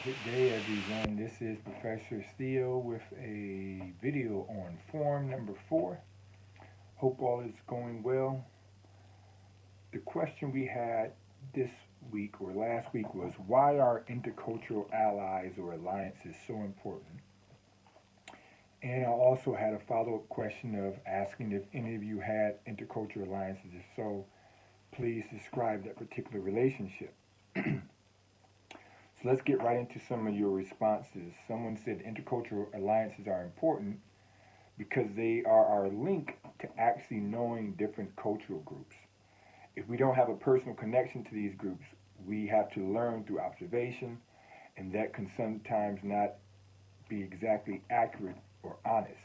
Good day, everyone. This is Professor Steele with a video on form number 4. Hope all is going well. The question we had this week or last week was, why are intercultural allies or alliances so important? And I also had a follow-up question of asking if any of you had intercultural alliances. If so, please describe that particular relationship. So let's get right into some of your responses. Someone said intercultural alliances are important because they are our link to actually knowing different cultural groups. If we don't have a personal connection to these groups, we have to learn through observation, and that can sometimes not be exactly accurate or honest.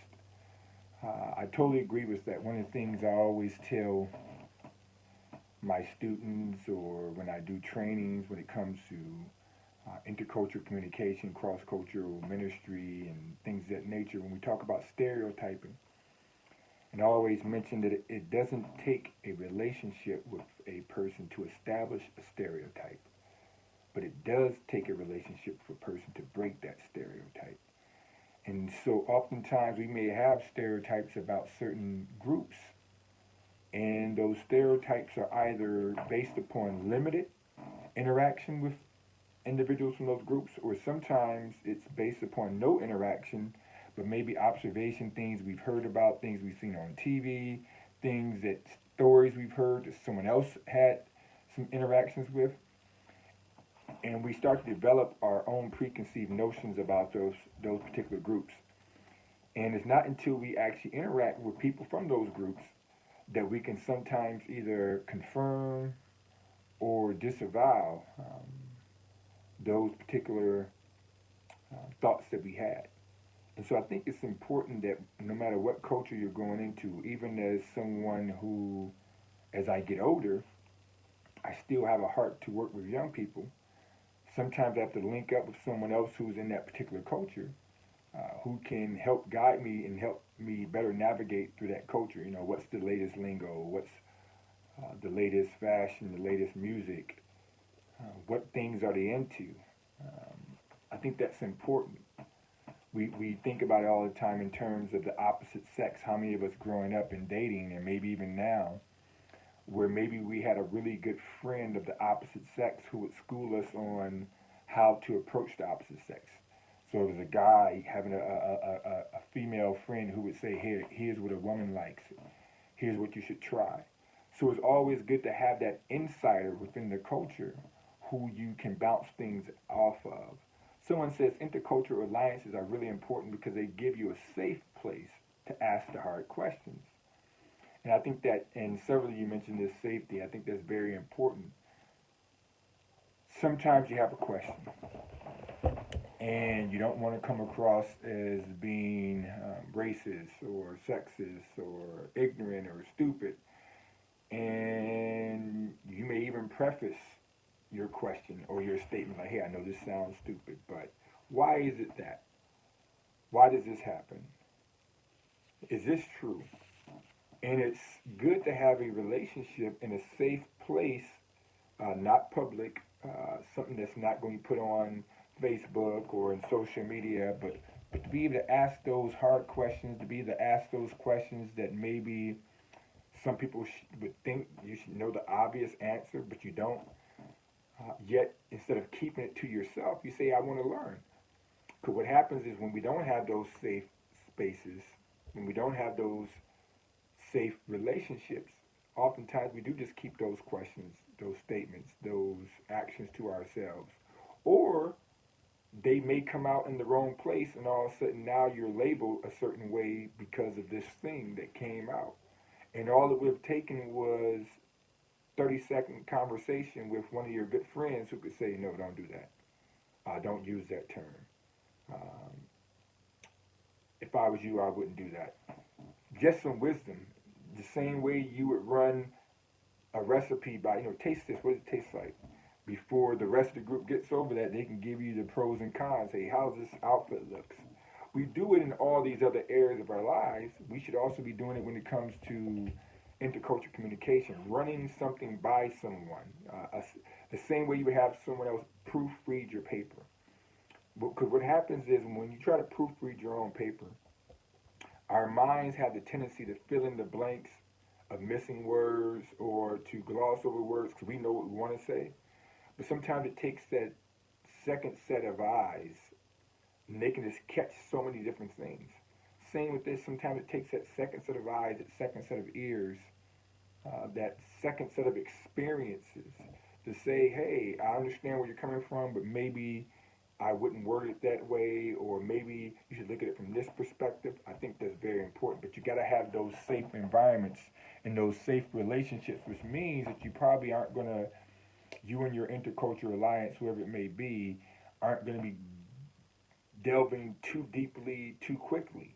I totally agree with that. One of the things I always tell my students or when I do trainings when it comes to intercultural communication, cross-cultural ministry, and things of that nature, when we talk about stereotyping, and I always mention that it doesn't take a relationship with a person to establish a stereotype, but it does take a relationship for a person to break that stereotype. And so oftentimes we may have stereotypes about certain groups, and those stereotypes are either based upon limited interaction with individuals from those groups, or sometimes it's based upon no interaction, but maybe observation, things we've heard about, things we've seen on TV, things that stories we've heard that someone else had some interactions with, and we start to develop our own preconceived notions about those particular groups. And it's not until we actually interact with people from those groups that we can sometimes either confirm or disavow those particular thoughts that we had. And so I think it's important that no matter what culture you're going into, even as someone who, as I get older, I still have a heart to work with young people. Sometimes I have to link up with someone else who's in that particular culture, who can help guide me and help me better navigate through that culture. You know, what's the latest lingo? What's the latest fashion? The latest music? What things are they into? I think that's important. We think about it all the time in terms of the opposite sex. How many of us growing up and dating, and maybe even now, where maybe we had a really good friend of the opposite sex who would school us on how to approach the opposite sex. So it was a guy having a female friend who would say, "Here, here's what a woman likes. Here's what you should try." So it's always good to have that insider within the culture who you can bounce things off of. Someone says intercultural alliances are really important because they give you a safe place to ask the hard questions. And I think that, and several of you mentioned this safety, I think that's very important. Sometimes you have a question and you don't want to come across as being racist or sexist or ignorant or stupid. And you may even preface your question or your statement like, hey, I know this sounds stupid, but why is it that? Why does this happen? Is this true? And it's good to have a relationship in a safe place, not public, something that's not going to be put on Facebook or in social media, but to be able to ask those hard questions, to be able to ask those questions that maybe some people would think you should know the obvious answer, but you don't. Yet, instead of keeping it to yourself, you say, I want to learn. Because what happens is when we don't have those safe spaces, when we don't have those safe relationships, oftentimes we do just keep those questions, those statements, those actions to ourselves. Or they may come out in the wrong place, and all of a sudden now you're labeled a certain way because of this thing that came out. And all that we've taken was 30-second conversation with one of your good friends who could say, no, don't do that. Don't use that term. Um, if I was you, I wouldn't do that. Just some wisdom. The same way you would run a recipe by, taste this, what does it taste like? Before the rest of the group gets over that, they can give you the pros and cons. Hey, how's this outfit looks? We do it in all these other areas of our lives. We should also be doing it when it comes to intercultural communication, running something by someone. The same way you would have someone else proofread your paper. Because what happens is when you try to proofread your own paper, our minds have the tendency to fill in the blanks of missing words or to gloss over words because we know what we want to say. But sometimes it takes that second set of eyes, making us catch so many different things. Same with this, sometimes it takes that second set of eyes, that second set of ears, that second set of experiences to say, hey, I understand where you're coming from, but maybe I wouldn't word it that way, or maybe you should look at it from this perspective. I think that's very important. But you got to have those safe environments and those safe relationships, which means that you probably aren't going to, you and your intercultural alliance, whoever it may be, aren't going to be delving too deeply too quickly.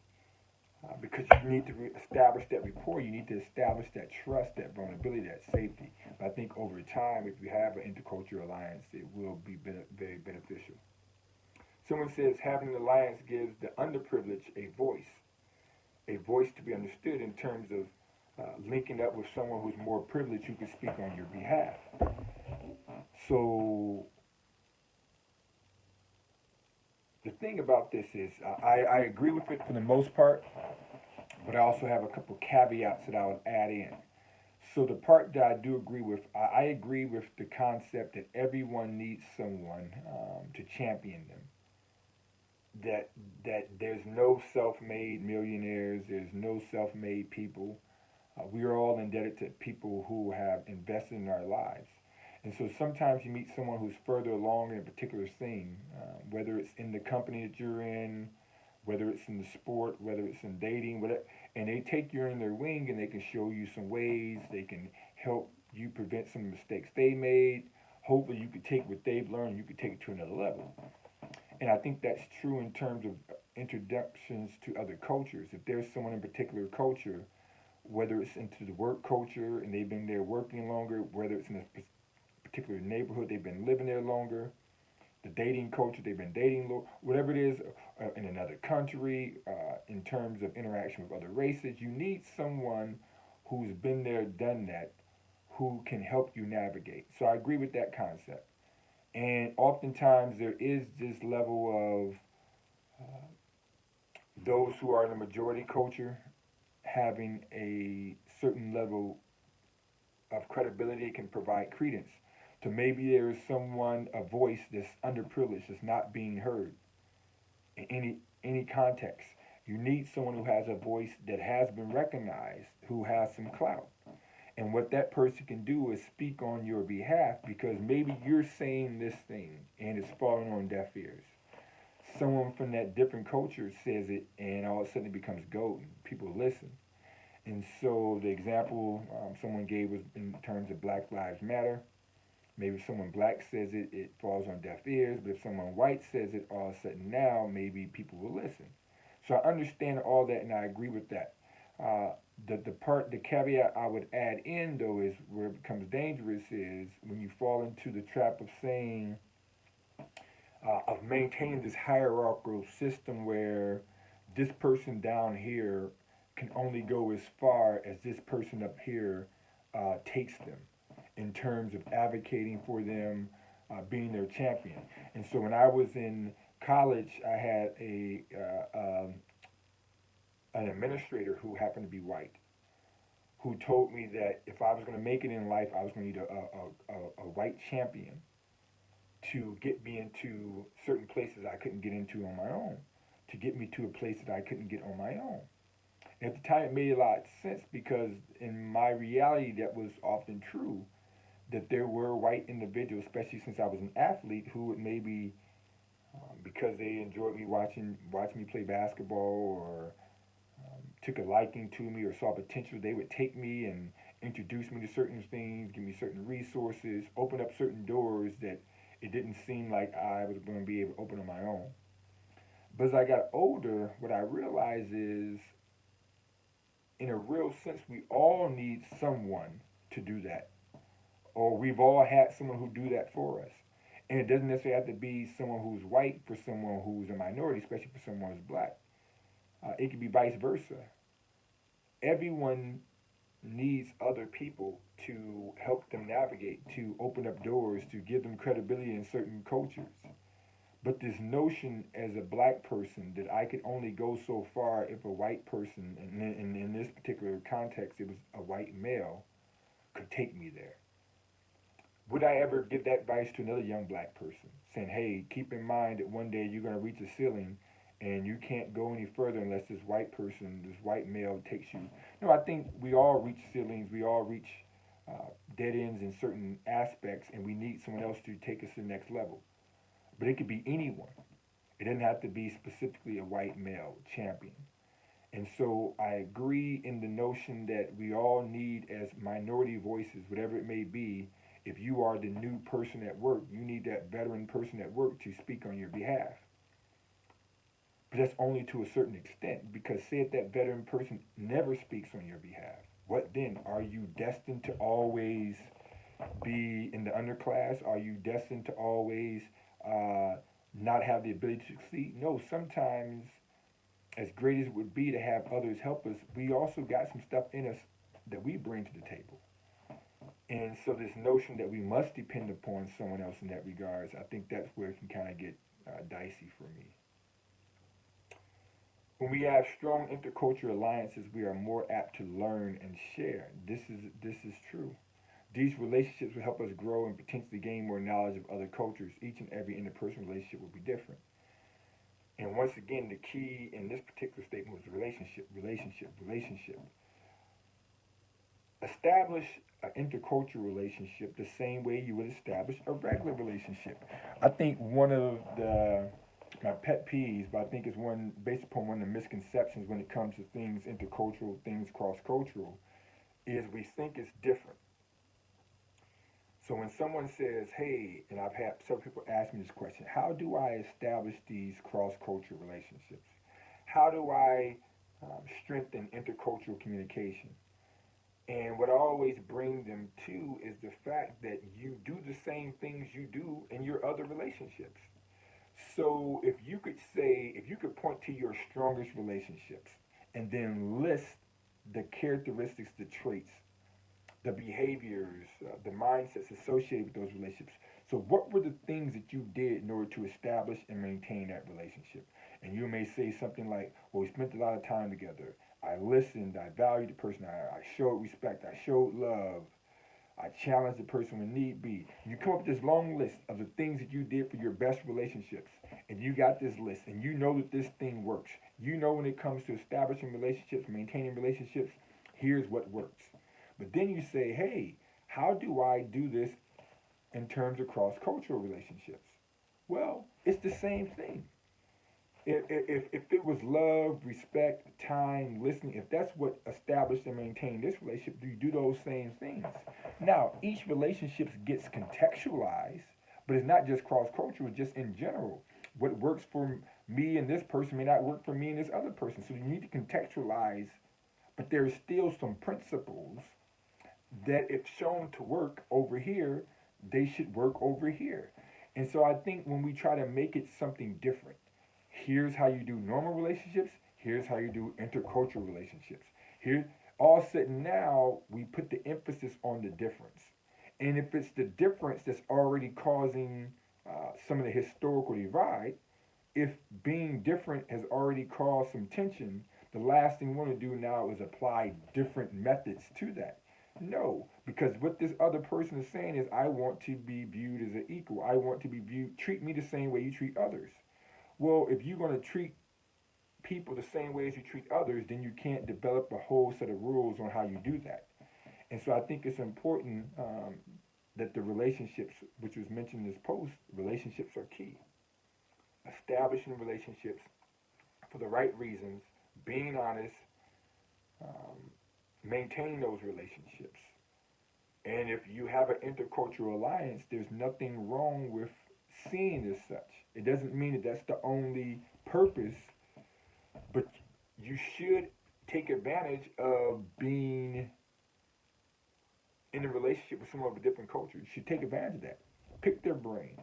Because you need to establish that rapport, you need to establish that trust, that vulnerability, that safety. But I think over time, if you have an intercultural alliance, it will be very beneficial. Someone says having an alliance gives the underprivileged a voice to be understood in terms of linking up with someone who's more privileged who can speak on your behalf. So the thing about this is, I agree with it for the most part, but I also have a couple caveats that I would add in. So the part that I do agree with, I agree with the concept that everyone needs someone to champion them. That there's no self-made millionaires, there's no self-made people. We are all indebted to people who have invested in our lives. And so sometimes you meet someone who's further along in a particular thing, whether it's in the company that you're in, whether it's in the sport, whether it's in dating, whatever, and they take you in their wing and they can show you some ways, they can help you prevent some mistakes they made. Hopefully you could take what they've learned, you could take it to another level. And I think that's true in terms of introductions to other cultures. If there's someone in a particular culture, whether it's into the work culture and they've been there working longer, whether it's in a particular neighborhood, they've been living there longer, the dating culture, they've been dating, whatever it is, in another country, in terms of interaction with other races, you need someone who's been there, done that, who can help you navigate. So I agree with that concept. And oftentimes there is this level of those who are in the majority culture having a certain level of credibility can provide credence. So maybe there is someone, a voice that's underprivileged, that's not being heard in any context. You need someone who has a voice that has been recognized, who has some clout. And what that person can do is speak on your behalf because maybe you're saying this thing and it's falling on deaf ears. Someone from that different culture says it and all of a sudden it becomes golden. People listen. And so the example someone gave was in terms of Black Lives Matter. Maybe if someone black says it, it falls on deaf ears. But if someone white says it, all of a sudden now maybe people will listen. So I understand all that and I agree with that. Uh, the caveat I would add in though is where it becomes dangerous is when you fall into the trap of saying of maintaining this hierarchical system where this person down here can only go as far as this person up here takes them in terms of advocating for them, being their champion. And so when I was in college, I had an administrator who happened to be white, who told me that if I was going to make it in life, I was going to need a white champion to get me into certain places I couldn't get into on my own, to get me to a place that I couldn't get on my own. And at the time, it made a lot of sense because in my reality, that was often true. That there were white individuals, especially since I was an athlete, who would maybe because they enjoyed me watching me play basketball or took a liking to me or saw potential, they would take me and introduce me to certain things, give me certain resources, open up certain doors that it didn't seem like I was going to be able to open on my own. But as I got older, what I realized is, in a real sense, we all need someone to do that. Or we've all had someone who do that for us. And it doesn't necessarily have to be someone who's white for someone who's a minority, especially for someone who's black. It could be vice versa. Everyone needs other people to help them navigate, to open up doors, to give them credibility in certain cultures. But this notion as a black person that I could only go so far if a white person, and in this particular context, it was a white male, could take me there. Would I ever give that advice to another young black person, saying, hey, keep in mind that one day you're going to reach a ceiling and you can't go any further unless this white person, this white male takes you. No, I think we all reach ceilings, we all reach dead ends in certain aspects, and we need someone else to take us to the next level. But it could be anyone. It doesn't have to be specifically a white male champion. And so I agree in the notion that we all need, as minority voices, whatever it may be, if you are the new person at work, you need that veteran person at work to speak on your behalf. But that's only to a certain extent, because say if that veteran person never speaks on your behalf, what then? Are you destined to always be in the underclass? Are you destined to always uh, not have the ability to succeed? No, sometimes, as great as it would be to have others help us, we also got some stuff in us that we bring to the table. And so this notion that we must depend upon someone else in that regards, I think that's where it can kind of get dicey for me. When we have strong intercultural alliances, we are more apt to learn and share. This is true. These relationships will help us grow and potentially gain more knowledge of other cultures. Each and every interpersonal relationship will be different. And once again, the key in this particular statement was relationship, relationship, relationship. Establish an intercultural relationship the same way you would establish a regular relationship. I think one of the my pet peeves, but I think it's one based upon one of the misconceptions when it comes to things intercultural, things cross cultural, is we think it's different. So when someone says, hey, and I've had several people ask me this question, how do I establish these cross cultural relationships? How do I strengthen intercultural communication? And what I always bring them to is the fact that you do the same things you do in your other relationships. So if you could point to your strongest relationships and then list the characteristics, the traits, the behaviors, the mindsets associated with those relationships. So, what were the things that you did in order to establish and maintain that relationship? And you may say something like, well, we spent a lot of time together. I listened. I valued the person. I showed respect. I showed love. I challenged the person when need be. You come up with this long list of the things that you did for your best relationships, and you got this list, and you know that this thing works. You know when it comes to establishing relationships, maintaining relationships, here's what works. But then you say, hey, how do I do this in terms of cross cultural relationships? Well, it's the same thing. If it was love, respect, time, listening, if that's what established and maintained this relationship, do you do those same things? Now, each relationship gets contextualized, but it's not just cross cultural, it's just in general. What works for me and this person may not work for me and this other person. So you need to contextualize, but there's still some principles that if shown to work over here, they should work over here. And so I think when we try to make it something different, here's how you do normal relationships, here's how you do intercultural relationships. Here, all of a sudden now we put the emphasis on the difference. And if it's the difference that's already causing some of the historical divide, if being different has already caused some tension, the last thing we want to do now is apply different methods to that. No, because what this other person is saying is, I want to be viewed as an equal. I want to be viewed, treat me the same way you treat others. Well, if you're going to treat people the same way as you treat others, then you can't develop a whole set of rules on how you do that. And so I think it's important that the relationships, which was mentioned in this post, relationships are key. Establishing relationships for the right reasons, being honest, um, maintaining those relationships. And if you have an intercultural alliance, there's nothing wrong with seeing as such. It doesn't mean that that's the only purpose, but you should take advantage of being in a relationship with someone of a different culture. You should take advantage of that. Pick their brain.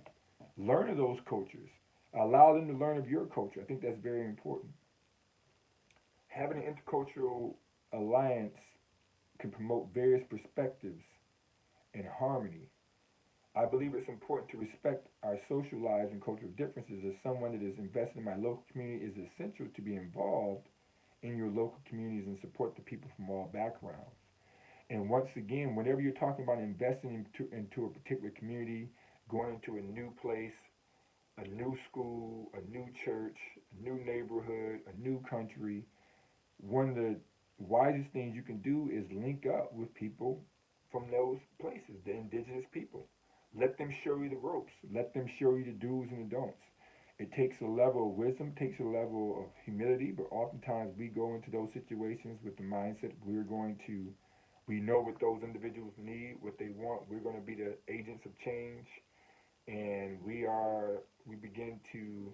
Learn of those cultures. Allow them to learn of your culture. I think that's very important. Having an intercultural alliance can promote various perspectives and harmony. I believe it's important to respect our social lives and cultural differences. As someone that is invested in my local community, it is essential to be involved in your local communities and support the people from all backgrounds. And once again, whenever you're talking about investing into a particular community, going into a new place, a new school, a new church, a new neighborhood, a new country, one of the wisest things you can do is link up with people from those places, the indigenous people. Let them show you the ropes. Let them show you the do's and the don'ts. It takes a level of wisdom, takes a level of humility, but oftentimes we go into those situations with the mindset we know what those individuals need, what they want. We're going to be the agents of change, and we begin to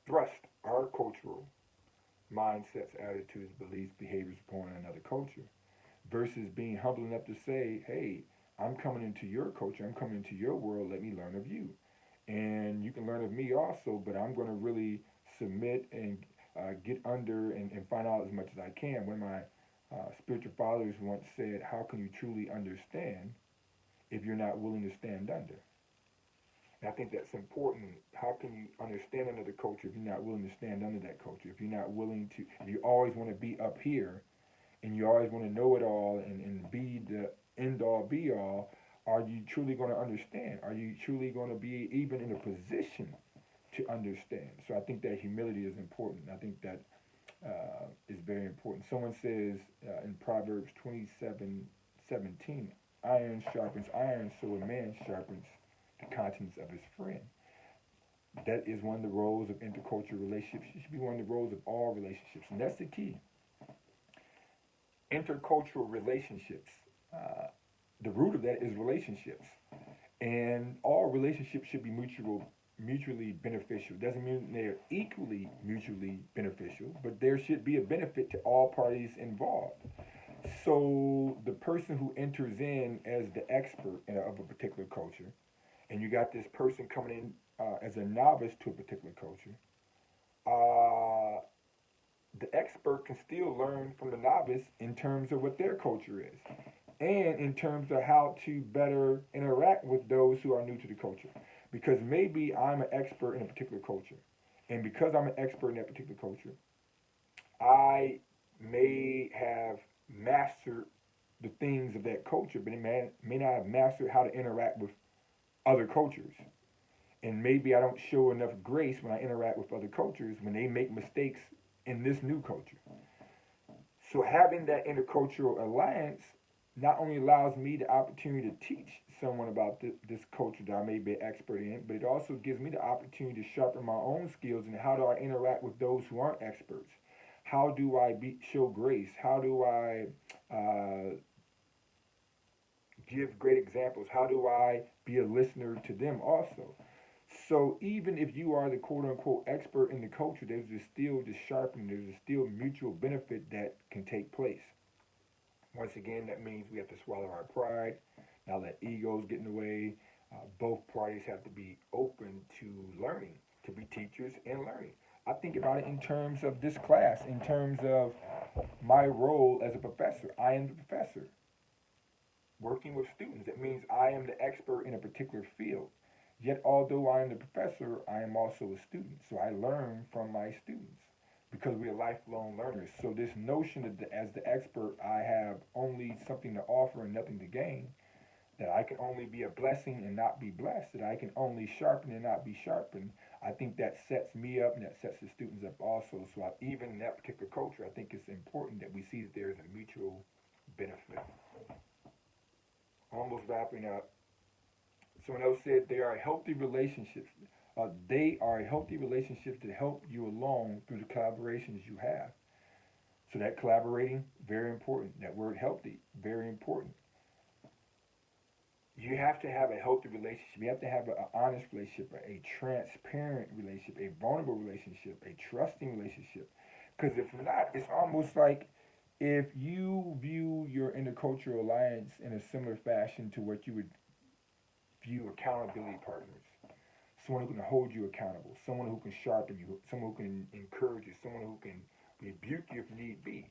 thrust our cultural mindsets, attitudes, beliefs, behaviors upon another culture, versus being humble enough to say, hey, I'm coming into your culture, I'm coming into your world, let me learn of you. And you can learn of me also, but I'm going to really submit and get under and find out as much as I can. One of my spiritual fathers once said, how can you truly understand if you're not willing to stand under? And I think that's important. How can you understand another culture if you're not willing to stand under that culture? If you're not willing to, if you always want to be up here and you always want to know it all and be the end all be all, are you truly going to understand? Are you truly going to be even in a position to understand? So I think that humility is important. I think that is very important. Someone says in Proverbs 27:17, iron sharpens iron, so a man sharpens the conscience of his friend. That is one of the roles of intercultural relationships. It should be one of the roles of all relationships, and that's the key. Intercultural relationships. Uh, the root of that is relationships, and all relationships should be mutually beneficial. Doesn't mean they're equally mutually beneficial, but there should be a benefit to all parties involved. So the person who enters in as the expert of a particular culture, and you got this person coming in as a novice to a particular culture, uh, the expert can still learn from the novice in terms of what their culture is and in terms of how to better interact with those who are new to the culture. Because maybe I'm an expert in a particular culture, and because I'm an expert in that particular culture, I may have mastered the things of that culture, but it may not have mastered how to interact with other cultures. And maybe I don't show enough grace when I interact with other cultures when they make mistakes in this new culture. So having that intercultural alliance not only allows me the opportunity to teach someone about this culture that I may be an expert in, but it also gives me the opportunity to sharpen my own skills and how do I interact with those who aren't experts. How do I show grace? How do I give great examples? How do I be a listener to them also? So even if you are the quote unquote expert in the culture, there's still this sharpening, there's still mutual benefit that can take place. Once again, that means we have to swallow our pride, not let egos get in the way. Both parties have to be open to learning, to be teachers and learning. I think about it in terms of this class, in terms of my role as a professor. I am the professor working with students. It means I am the expert in a particular field. Yet, although I am the professor, I am also a student. So I learn from my students because we are lifelong learners. So this notion that as the expert, I have only something to offer and nothing to gain, that I can only be a blessing and not be blessed, that I can only sharpen and not be sharpened, I think that sets me up and that sets the students up also. So even in that particular culture, I think it's important that we see that there is a mutual benefit. Almost wrapping up. Someone else said they are healthy relationships. They are healthy relationships that help you along through the collaborations you have. So that collaborating, very important. That word healthy, very important. You have to have a healthy relationship. You have to have an honest relationship, a transparent relationship, a vulnerable relationship, a trusting relationship. Because if not, it's almost like if you view your intercultural alliance in a similar fashion to what you would view accountability partners. Someone who can hold you accountable, someone who can sharpen you, someone who can encourage you, someone who can rebuke you if need be.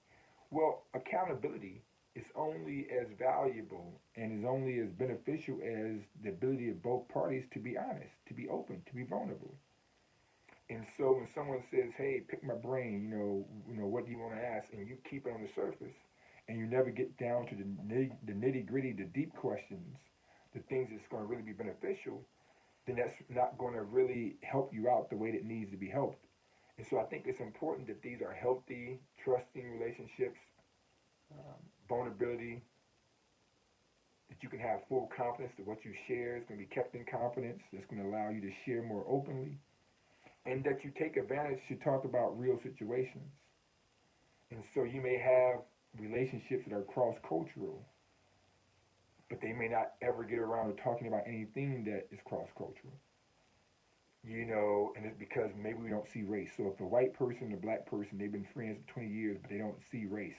Well, accountability is only as valuable and is only as beneficial as the ability of both parties to be honest, to be open, to be vulnerable. And so when someone says, "Hey, pick my brain," what do you want to ask, and you keep it on the surface, and you never get down to the nitty gritty, the deep questions, the things that's going to really be beneficial, then that's not going to really help you out the way that needs to be helped. And so I think it's important that these are healthy, trusting relationships, vulnerability, that you can have full confidence that what you share is going to be kept in confidence, that's going to allow you to share more openly, and that you take advantage to talk about real situations. And so you may have relationships that are cross cultural, but they may not ever get around to talking about anything that is cross cultural. And it's because maybe we don't see race. So if a white person and a black person, they've been friends for 20 years, but they don't see race.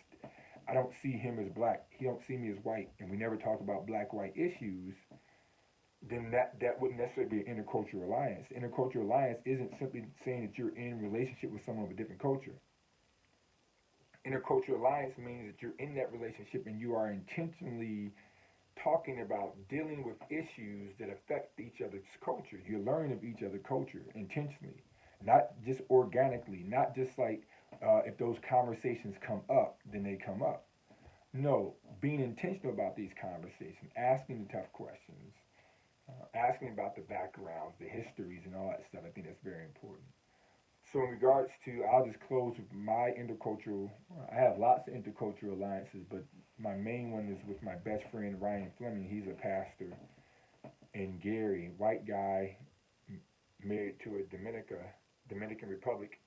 I don't see him as black. He don't see me as white, and we never talk about black-white issues. Then that wouldn't necessarily be an intercultural alliance. Intercultural alliance isn't simply saying that you're in relationship with someone of a different culture. Intercultural alliance means that you're in that relationship and you are intentionally talking about dealing with issues that affect each other's culture. You're learning of each other's culture intentionally, not just organically, not just like if those conversations come up, then they come up. No, being intentional about these conversations, asking the tough questions, asking about the backgrounds, the histories, and all that stuff. I think that's very important. So in regards to, I'll just close with my intercultural. I have lots of intercultural alliances, but my main one is with my best friend Ryan Fleming. He's a pastor in Gary, white guy, married to a Dominican Republic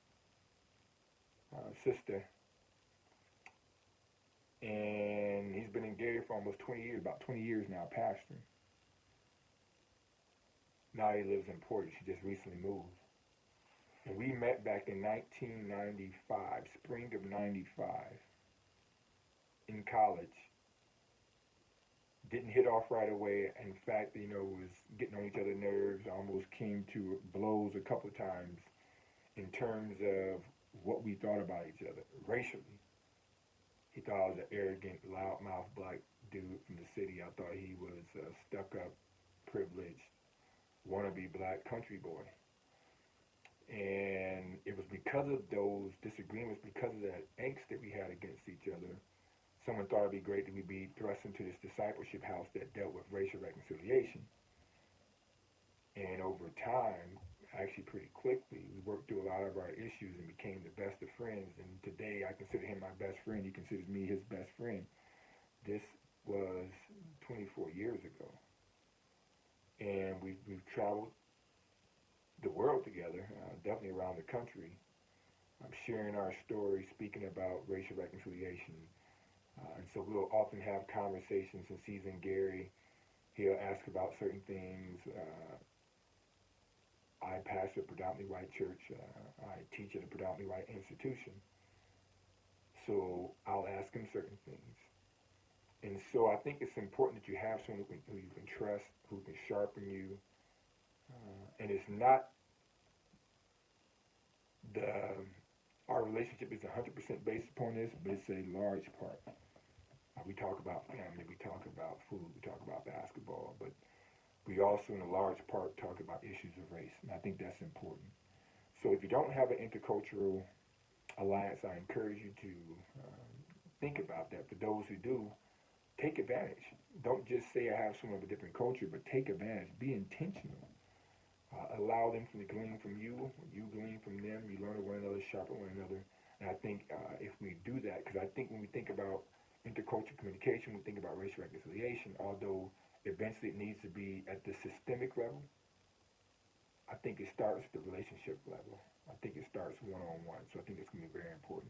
sister, and he's been in Gary for almost 20 years, about 20 years now, pastoring. Now he lives in Portage. He just recently moved. And we met back in 1995, spring of 95, in college. Didn't hit off right away. In fact, was getting on each other's nerves. Almost came to blows a couple of times in terms of what we thought about each other racially. He thought I was an arrogant, loudmouth black dude from the city. I thought he was a stuck-up, privileged, wannabe black country boy. And it was because of those disagreements, because of that angst that we had against each other, someone thought it'd be great that we be thrust into this discipleship house that dealt with racial reconciliation. And over time, actually pretty quickly, we worked through a lot of our issues and became the best of friends. And today I consider him my best friend. He considers me his best friend. This was 24 years ago. And we've traveled the world together, definitely around the country, sharing our story, speaking about racial reconciliation. And so we'll often have conversations. Since he's in Gary, he'll ask about certain things. I pastor a predominantly white church. I teach at a predominantly white institution. So I'll ask him certain things. And so I think it's important that you have someone who you can trust, who can sharpen you. And it's not the our relationship is 100% based upon this, but it's a large part. We talk about family, we talk about food, we talk about basketball, but we also, in a large part, talk about issues of race, and I think that's important. So if you don't have an intercultural alliance, I encourage you to think about that. For those who do, take advantage. Don't just say I have someone of a different culture, but take advantage. Be intentional. Allow them to glean from you, you glean from them, you learn of one another, sharpen one another. And I think if we do that, because I think when we think about intercultural communication, we think about racial reconciliation, although eventually it needs to be at the systemic level, I think it starts at the relationship level. I think it starts one-on-one. So I think it's going to be very important.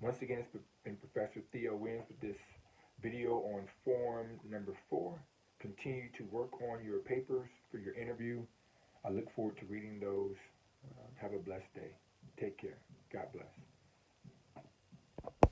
Once again, it's been Professor Theo Williams with this video on form number 4. Continue to work on your papers for your interview. I look forward to reading those. Have a blessed day. Take care. God bless.